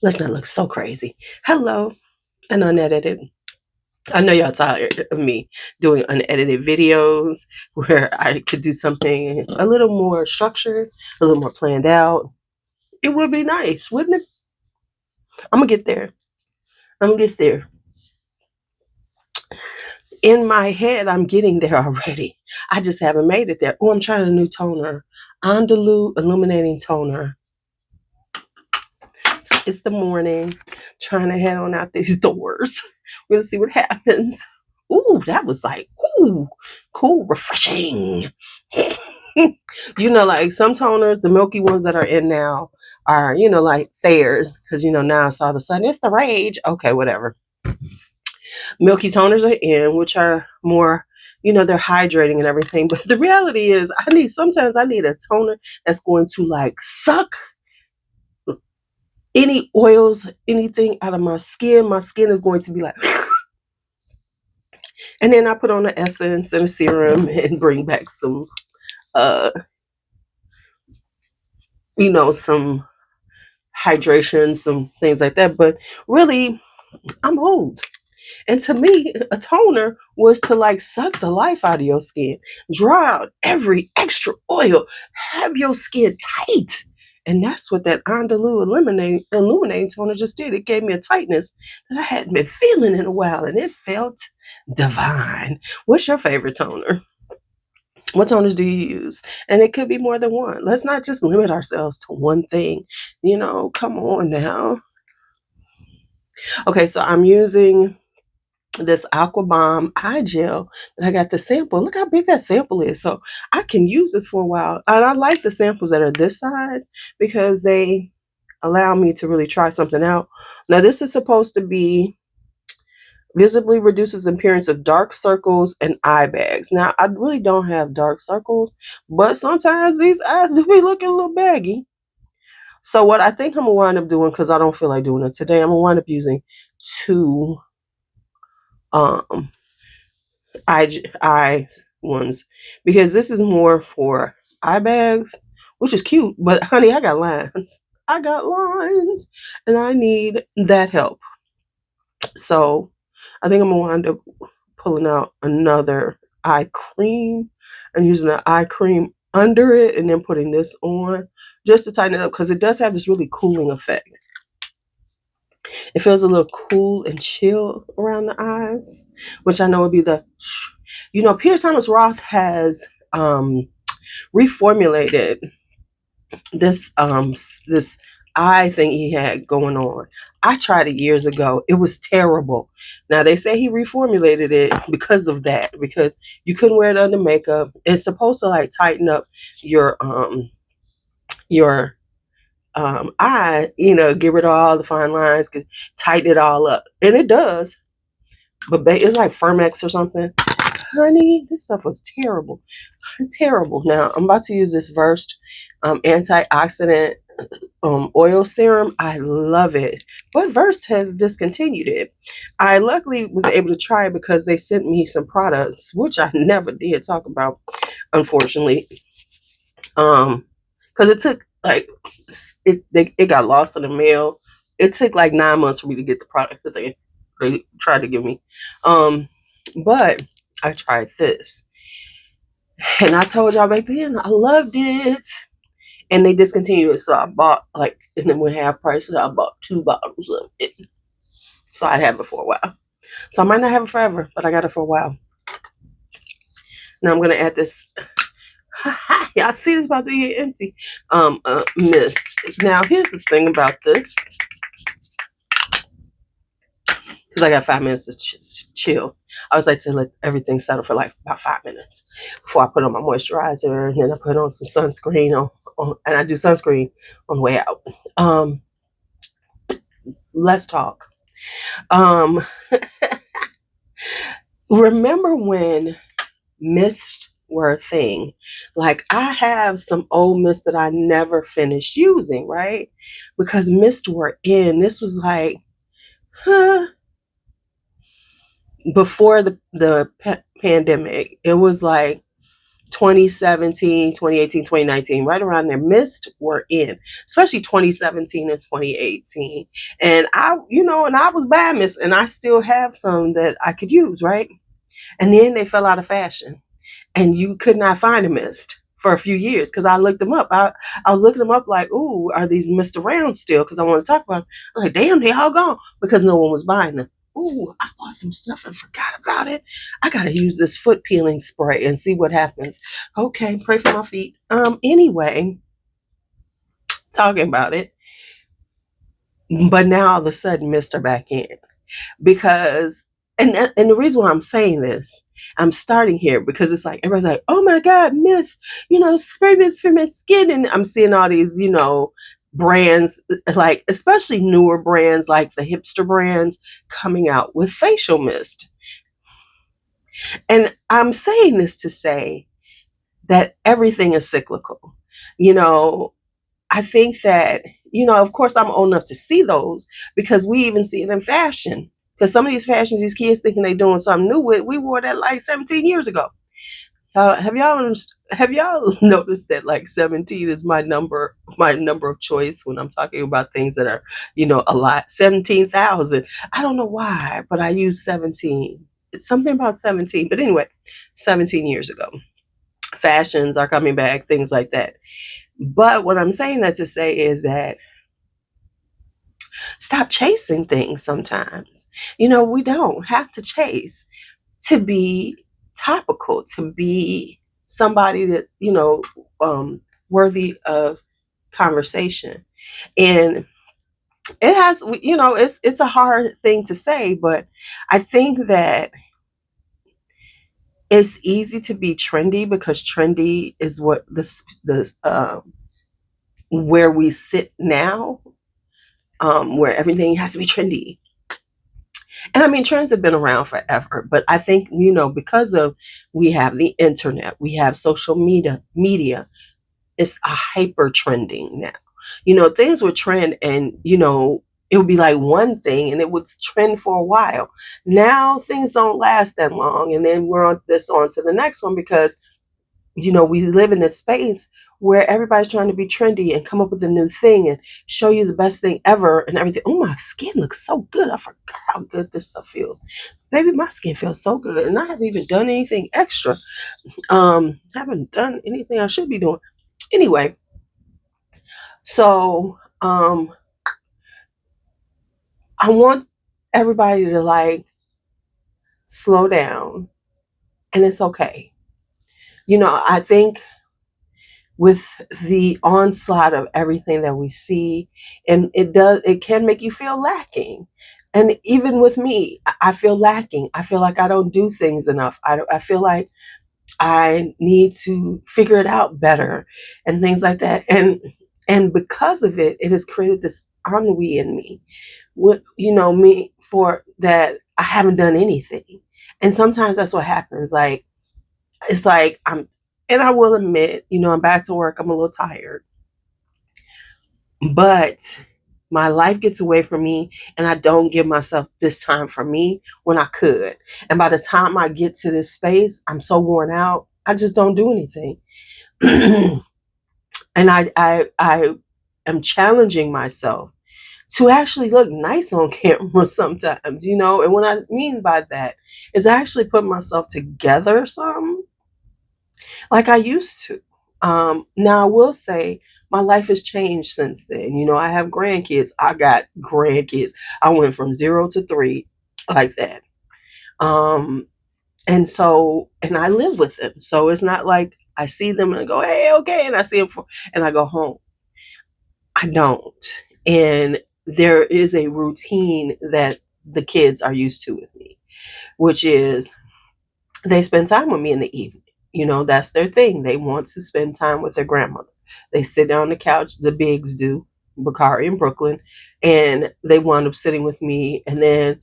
Let's not look so crazy. Hello, and unedited. I know y'all tired of me doing unedited videos where I could do something a little more structured, a little more planned out. It would be nice, wouldn't it? I'm gonna get there. I'm gonna get there. In my head, I'm getting there already. I just haven't made it there. Oh, I'm trying a new toner. Unedited illuminating toner. It's the morning, trying to head on out these doors. We're gonna see what happens. Ooh, that was like, ooh, cool, refreshing. Like some toners, the milky ones that are in now are, like Thayers, because now it's all of a sudden it's the rage. Okay, whatever. Milky toners are in, which are more, they're hydrating and everything. But the reality is, sometimes I need a toner that's going to like suck any oils, anything out of my skin. My skin is going to be like, and then I put on an essence and a serum and bring back some, uh, some hydration, some things like that. But really, I'm old. And to me, a toner was to like suck the life out of your skin, draw out every extra oil, have your skin tight. And that's what that Andalou illuminating toner just did. It gave me a tightness that I hadn't been feeling in a while, and it felt divine. What's your favorite toner? What toners do you use? And it could be more than one. Let's not just limit ourselves to one thing. Come on now. Okay, so I'm using this Aqua Bomb eye gel that I got the sample. Look how big that sample is. So I can use this for a while. And I like the samples that are this size because they allow me to really try something out. Now, this is supposed to be visibly reduces appearance of dark circles and eye bags. Now, I really don't have dark circles, but sometimes these eyes do be looking a little baggy. So what I think I'm gonna wind up doing, because I don't feel like doing it today, I'm gonna wind up using two um eye ones, because this is more for eye bags, which is cute. But honey, I got lines. I got lines, and I need that help. So I think I'm gonna wind up pulling out another eye cream and using the eye cream under it, and then putting this on just to tighten it up, because it does have this really cooling effect. It feels a little cool and chill around the eyes, which I know would be Peter Thomas Roth has reformulated this eye thing he had going on. I tried it years ago. It was terrible. Now they say he reformulated it because of that, because you couldn't wear it under makeup. It's supposed to like tighten up your eye, get rid of all the fine lines, tighten it all up. And it does. But it's like Firmex or something. Honey, this stuff was terrible. Terrible. Now, I'm about to use this Versed antioxidant oil serum. I love it. But Versed has discontinued it. I luckily was able to try it because they sent me some products, which I never did talk about, unfortunately. Because it took like it got lost in the mail. It took like 9 months for me to get the product that they tried to give me. But I tried this, and I told y'all back then I loved it. And they discontinued it, so I bought and then when half price, so I bought 2 bottles of it, so I'd have it for a while. So I might not have it forever, but I got it for a while. Now I'm gonna add this. Y'all see this about to get empty. Mist. Now here's the thing about this, because I got 5 minutes to chill. I always like to let everything settle for like about 5 minutes before I put on my moisturizer, and then I put on some sunscreen and I do sunscreen on the way out. Let's talk. Um, remember when mists were a thing? Like I have some old mists that I never finished using, right? Because mists were in. This was like, before the pandemic. It was like 2017, 2018, 2019, right around there. Mist were in, especially 2017 and 2018. And I was buying mist, and I still have some that I could use, right? And then they fell out of fashion, and you could not find a mist for a few years because I looked them up. I was looking them up like, ooh, are these mist around still? Because I want to talk about them. I'm like, damn, they all gone because no one was buying them. Ooh, I bought some stuff and forgot about it. I gotta use this foot peeling spray and see what happens. Okay, pray for my feet. Anyway, talking about it, but now all of a sudden, Mister back in because and the reason why I'm saying this, I'm starting here because it's like everybody's like, oh my god, Miss, spray mist for my skin, and I'm seeing all these, brands, like especially newer brands like the hipster brands coming out with facial mist. And I'm saying this to say that everything is cyclical. You know, I think that, of course, I'm old enough to see those because we even see it in fashion. Because some of these fashions, these kids thinking they're doing something new with, we wore that like 17 years ago. Have y'all noticed that like 17 is my number of choice when I'm talking about things that are a lot. 17,000. I don't know why, but I use 17. It's something about 17. But anyway, 17 years ago, fashions are coming back, things like that. But what I'm saying that to say is that stop chasing things sometimes. We don't have to chase to be topical, to be somebody that, worthy of conversation. And it has, it's a hard thing to say, but I think that it's easy to be trendy because trendy is what where we sit now, where everything has to be trendy. And I mean, trends have been around forever, but I think, because of we have the internet, we have social media, it's a hyper trending now. Things would trend and, it would be like one thing and it would trend for a while. Now things don't last that long. And then we're on to the next one because we live in this space where everybody's trying to be trendy and come up with a new thing and show you the best thing ever and everything. Oh, my skin looks so good. I forgot how good this stuff feels. Baby, my skin feels so good. And I haven't even done anything extra. Haven't done anything I should be doing. Anyway, so I want everybody to like slow down, and it's okay. I think with the onslaught of everything that we see, and it can make you feel lacking. And even with me, I feel lacking. I feel like I don't do things enough. I feel like I need to figure it out better and things like that. And because of it, it has created this ennui in me. Me for that I haven't done anything. And sometimes that's what happens. Like it's like and I will admit, I'm back to work. I'm a little tired, but my life gets away from me and I don't give myself this time for me when I could. And by the time I get to this space, I'm so worn out. I just don't do anything. And I am challenging myself to actually look nice on camera sometimes, and what I mean by that is I actually put myself together some like I used to. Now I will say my life has changed since then. I have grandkids. I got grandkids. I went from 0 to 3 like that. Um, and I live with them. So it's not like I see them and I go, hey, okay, and I see them and I go home. I don't. And there is a routine that the kids are used to with me, which is they spend time with me in the evening. That's their thing. They want to spend time with their grandmother. They sit down on the couch, the bigs do, Bakari in Brooklyn, and they wind up sitting with me. And then,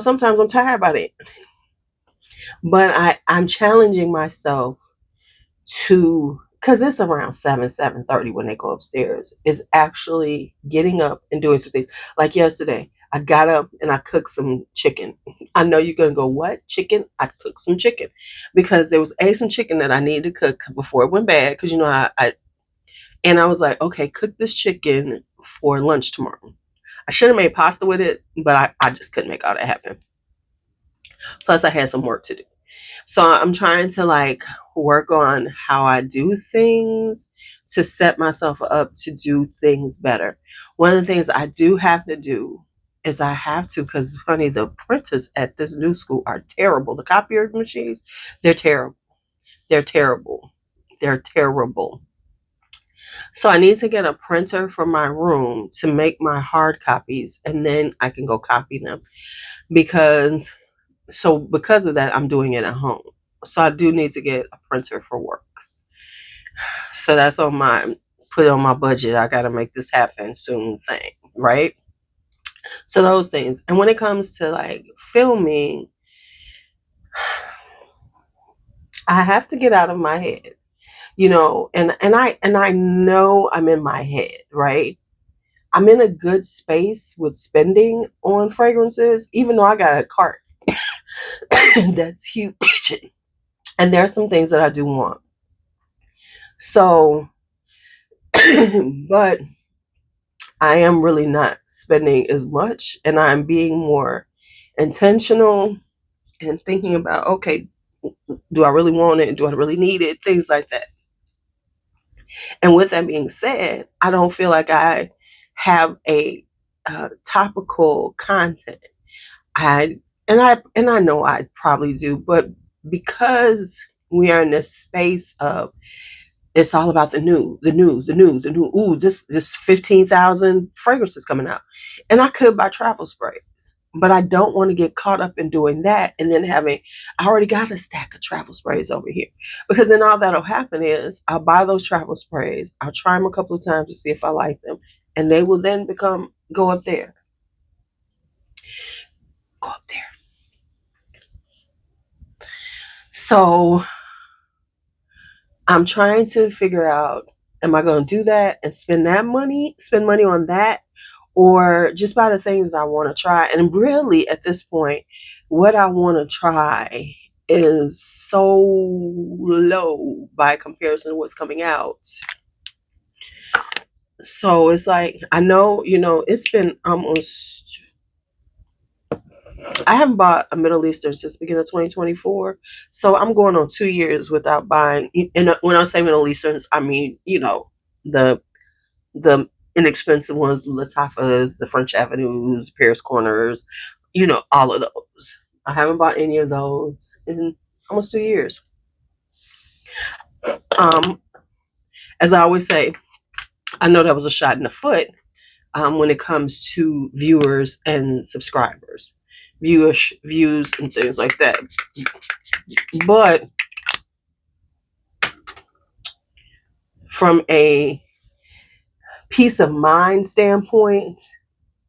sometimes I'm tired about it. But I'm challenging myself to, because it's around 7:30 when they go upstairs, is actually getting up and doing some things. Like yesterday, I got up and I cooked some chicken. I know you're gonna go, what chicken? I cooked some chicken because there was some chicken that I needed to cook before it went bad. Because and I was like, okay, cook this chicken for lunch tomorrow. I should have made pasta with it, but I just couldn't make all that happen. Plus, I had some work to do. So I'm trying to like work on how I do things to set myself up to do things better. One of the things I do have to do is I have to, because honey, the printers at this new school are terrible. The copier machines, they're terrible. They're terrible. They're terrible. So I need to get a printer for my room to make my hard copies, and then I can go copy them. Because of that, I'm doing it at home. So I do need to get a printer for work. So that's on my put it on my budget. I got to make this happen soon thing, right? So those things. And when it comes to like filming, I have to get out of my head, and I know I'm in my head, right? I'm in a good space with spending on fragrances, even though I got a cart that's huge. And there are some things that I do want. So, but I am really not spending as much, and I'm being more intentional and thinking about, okay, do I really want it? Do I really need it? Things like that. And with that being said, I don't feel like I have a topical content. I know I probably do, but because we are in this space of it's all about the new, the new, the new, the new. Ooh, this 15,000 fragrances coming out, and I could buy travel sprays, but I don't want to get caught up in doing that and then having. I already got a stack of travel sprays over here, because then all that'll happen is I'll buy those travel sprays. I'll try them a couple of times to see if I like them, and they will then go up there, go up there. So I'm trying to figure out, am I going to do that and spend money on that, or just buy the things I want to try? And really, at this point, what I want to try is so low by comparison to what's coming out. So it's like, I know, it's been almost, I haven't bought a Middle Eastern since the beginning of 2024. So I'm going on 2 years without buying. And when I say Middle Easterns, I mean, the the inexpensive ones, the Latifahs, the French Avenues, Paris Corners, all of those. I haven't bought any of those in almost 2 years. Um, as I always say, I know that was a shot in the foot when it comes to viewers and subscribers, views, and things like that. But from a peace of mind standpoint,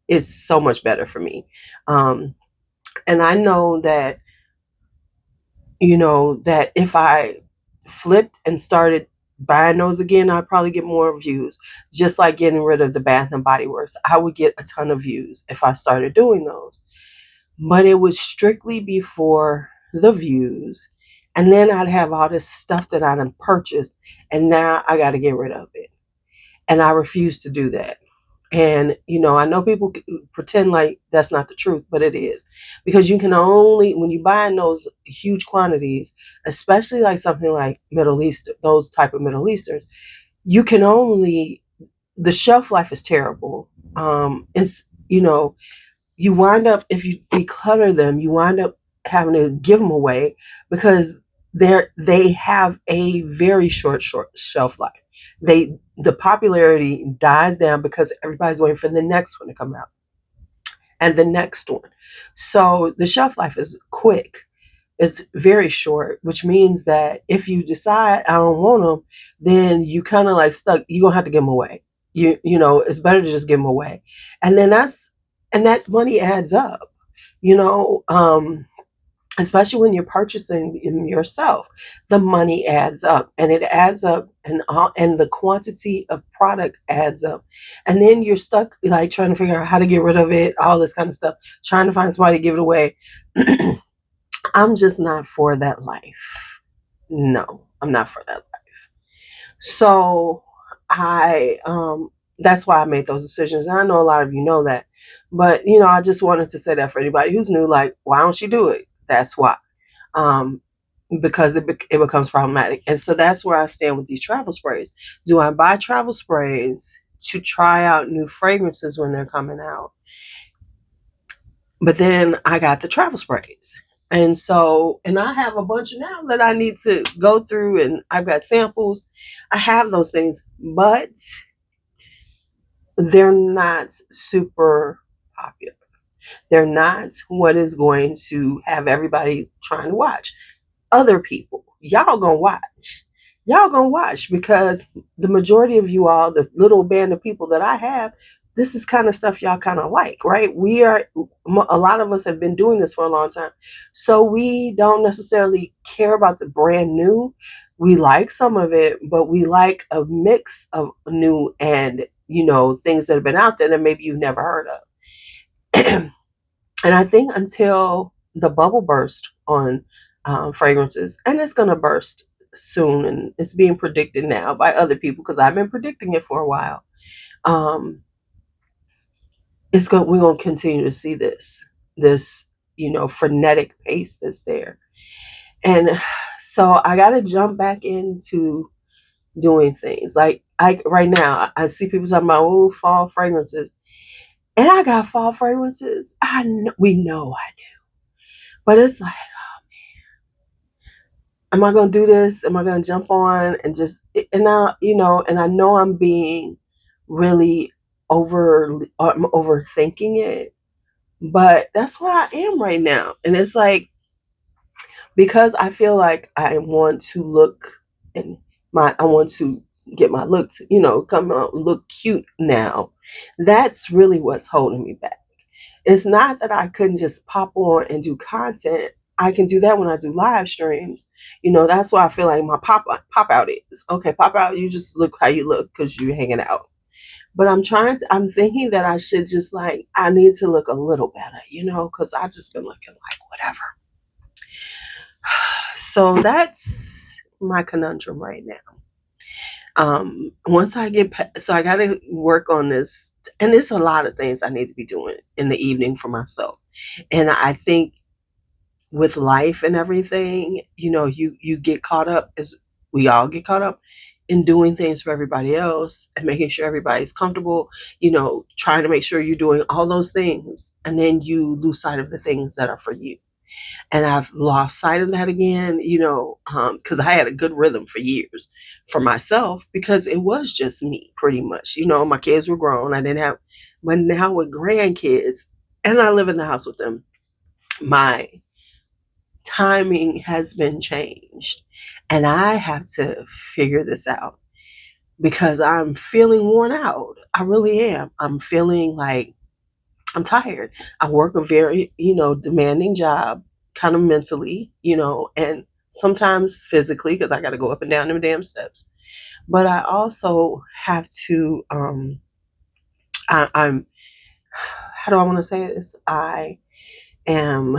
it's so much better for me. And I know that, that if I flipped and started buying those again, I'd probably get more views. Just like getting rid of the Bath and Body Works, I would get a ton of views if I started doing those. But it would strictly be for the views. And then I'd have all this stuff that I done purchased, and now I got to get rid of it. And I refuse to do that. And, I know people pretend like that's not the truth, but it is. Because you can only, when you buy in those huge quantities, especially like something like Middle East, those type of Middle Easterns, you can only, the shelf life is terrible. It's, you wind up, if you declutter them, you wind up having to give them away because they have a very short shelf life. The popularity dies down because everybody's waiting for the next one to come out and the next one. So the shelf life is quick. It's very short, which means that if you decide I don't want them, then you kind of like stuck. You're gonna have to give them away. It's better to just give them away, and then that money adds up. Especially when you're purchasing yourself, the money adds up, and it adds up and the quantity of product adds up. And then you're stuck like trying to figure out how to get rid of it, all this kind of stuff, trying to find somebody to give it away. I'm just not for that life. No, I'm not for that life. So I that's why I made those decisions. And I know a lot of you know that. But I just wanted to say that for anybody who's new, like, why don't she do it? That's why. Um because it becomes problematic. And so that's where I stand with these travel sprays. Do I buy travel sprays to try out new fragrances when they're coming out? But then I got the travel sprays. And I have a bunch now that I need to go through, and I've got samples. I have those things, but they're not super popular. They're not what is going to have everybody trying to watch. Other people, y'all gonna watch, because the majority of you all, the little band of people that I have, this is kind of stuff y'all kind of like, right? A lot of us have been doing this for a long time, so we don't necessarily care about the brand new. We like some of it, but we like a mix of new and things that have been out there that maybe you've never heard of. And I think until the bubble burst on fragrances, and it's going to burst soon, and it's being predicted now by other people because I've been predicting it for a while. Um, we're going to continue to see this frenetic pace that's there, and so I got to jump back into doing things like I right now. I see people talking about fall fragrances, and I got fall fragrances. We know I do, but it's like, am I going to do this? Am I going to jump on and just, and and I know I'm being really I'm overthinking it, but that's where I am right now. And it's like, because I feel like I want to look and I want to get my look, come out and look cute now. That's really what's holding me back. It's not that I couldn't just pop on and do content. I can do that when I do live streams. That's why I feel like my pop out is okay. Pop out, you just look how you look because you're hanging out. But I'm thinking that I should just like, I need to look a little better, because I just been looking like whatever. So that's my conundrum right now. Once I so I got to work on this, and it's a lot of things I need to be doing in the evening for myself. And I think with life and everything, you get caught up, as we all get caught up in doing things for everybody else and making sure everybody's comfortable, trying to make sure you're doing all those things, and then you lose sight of the things that are for you. And I've lost sight of that again, because I had a good rhythm for years for myself, because it was just me pretty much. My kids were grown. I didn't have, but now with grandkids, and I live in the house with them, my timing has been changed. And I have to figure this out because I'm feeling worn out. I really am. I'm feeling like I'm tired. I work a very, demanding job, kind of mentally, and sometimes physically because I got to go up and down them damn steps. But I also have to, I'm, how do I want to say this? Am,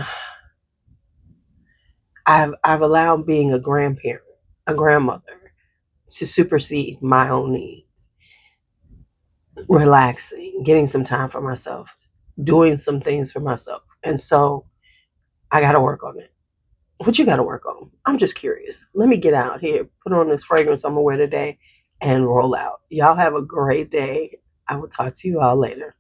I've allowed being a grandparent, a grandmother, to supersede my own needs. Relaxing, getting some time for myself, doing some things for myself. And so I got to work on it. What you got to work on? I'm just curious. Let me get out here, put on this fragrance I'm going to wear today, and roll out. Y'all have a great day. I will talk to you all later.